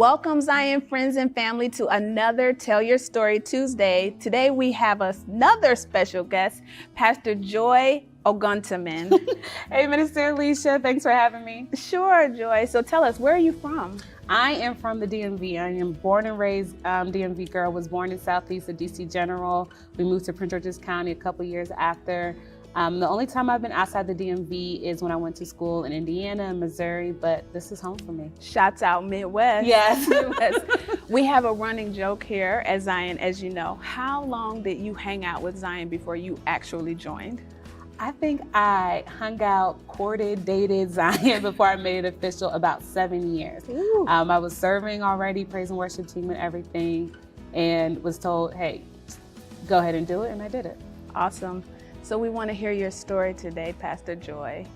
Welcome, Zion friends and family, to another Tell Your Story Tuesday. Today we have another special guest, Pastor Joy Oguntaman. Hey, Minister Alicia, thanks for having me. Sure, Joy. So tell us, where are you from? I am from the DMV. I am born and raised DMV girl. Was born in Southeast of DC General. We moved to Prince George's County a couple years after. The only time I've been outside the DMV is when I went to school in Indiana and Missouri, but this is home for me. Shouts out Midwest. Yes. Midwest. We have a running joke here at Zion, as you know. How long did you hang out with Zion before you actually joined? I think I hung out, courted, dated Zion before I made it official about 7 years. I was serving already, praise and worship team and everything, and was told, hey, go ahead and do it, and I did it. Awesome. So we want to hear your story today, Pastor Joy.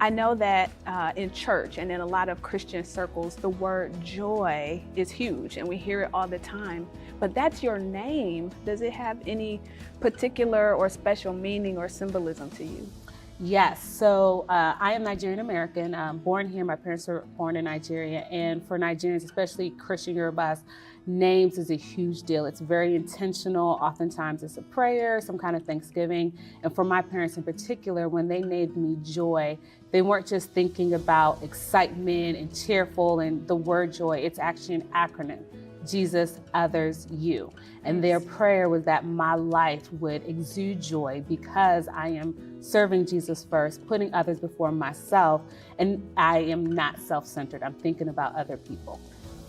I know that in church and in a lot of Christian circles, the word joy is huge and we hear it all the time, but that's your name. Does it have any particular or special meaning or symbolism to you? Yes, so I am Nigerian American, born here. My parents were born in Nigeria, and for Nigerians, especially Christian Yorubas, names is a huge deal. It's very intentional. Oftentimes it's a prayer, some kind of Thanksgiving. And for my parents in particular, when they named me Joy, they weren't just thinking about excitement and cheerful and the word joy. It's actually an acronym. Jesus, others, you. And their prayer was that my life would exude joy because I am serving Jesus first, putting others before myself, and I am not self-centered. I'm thinking about other people.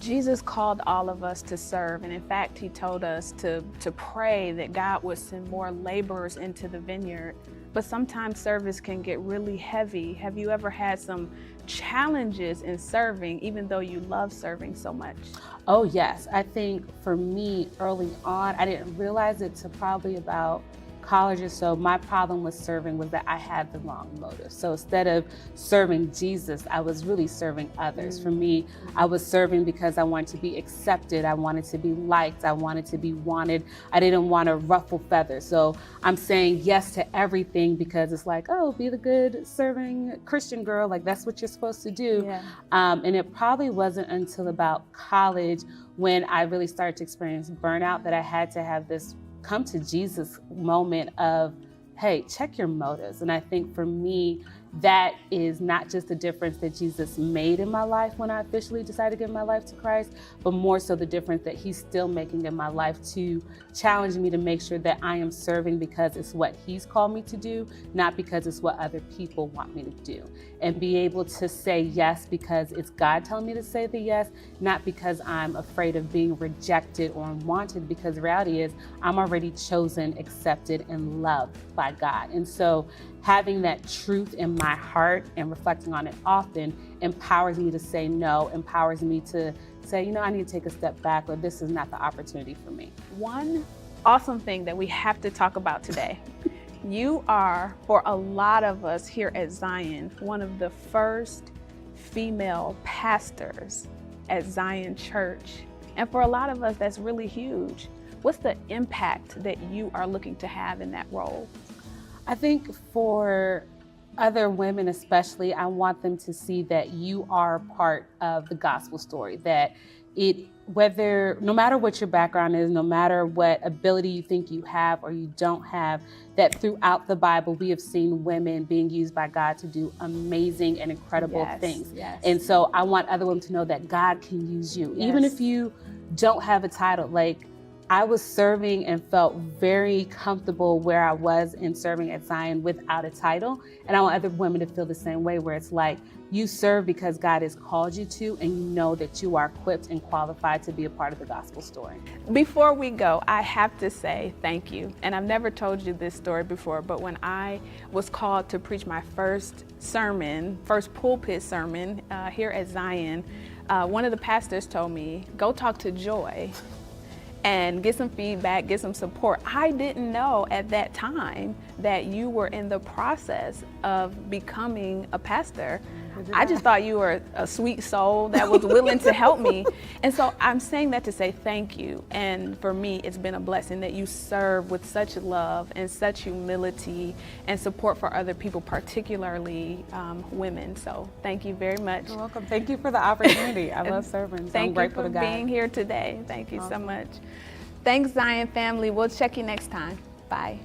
Jesus called all of us to serve, and in fact, he told us to pray that God would send more laborers into the vineyard. But sometimes service can get really heavy. Have you ever had some challenges in serving, even though you love serving so much? Oh yes, I think for me early on, I didn't realize it till probably about college or so. My problem with serving was that I had the wrong motive. So instead of serving Jesus, I was really serving others. For me, I was serving because I wanted to be accepted. I wanted to be liked. I wanted to be wanted. I didn't want to ruffle feathers. So I'm saying yes to everything because it's like, oh, be the good serving Christian girl. Like that's what you're supposed to do. Yeah. And it probably wasn't until about college when I really started to experience burnout that I had to have this come to Jesus moment of, hey, check your motives. And I think for me, that is not just the difference that Jesus made in my life when I officially decided to give my life to Christ, but more so the difference that he's still making in my life to challenge me to make sure that I am serving because it's what he's called me to do, not because it's what other people want me to do. And be able to say yes because it's God telling me to say the yes, not because I'm afraid of being rejected or unwanted, because the reality is I'm already chosen, accepted, and loved by God. And so having that truth in my heart and reflecting on it often empowers me to say no, empowers me to say, you know, I need to take a step back, or this is not the opportunity for me. One awesome thing that we have to talk about today. You are, for a lot of us here at Zion, one of the first female pastors at Zion Church. And for a lot of us, that's really huge. What's the impact that you are looking to have in that role? I think for other women especially, I want them to see that you are part of the gospel story, that no matter what your background is, no matter what ability you think you have or you don't have, that throughout the Bible, we have seen women being used by God to do amazing and incredible things. Yes. And so I want other women to know that God can use you, even if you don't have a title. Like, I was serving and felt very comfortable where I was in serving at Zion without a title. And I want other women to feel the same way, where it's like, you serve because God has called you to, and you know that you are equipped and qualified to be a part of the gospel story. Before we go, I have to say thank you. And I've never told you this story before, but when I was called to preach my first pulpit sermon here at Zion, one of the pastors told me, go talk to Joy and get some feedback, get some support. I didn't know at that time that you were in the process of becoming a pastor. I just thought you were a sweet soul that was willing to help me. And so I'm saying that to say thank you. And for me, it's been a blessing that you serve with such love and such humility and support for other people, particularly women. So thank you very much. You're welcome. Thank you for the opportunity. I love serving. So I'm grateful to God. Thank you for being here today. Thank you so much. Thanks, Zion family. We'll check you next time. Bye.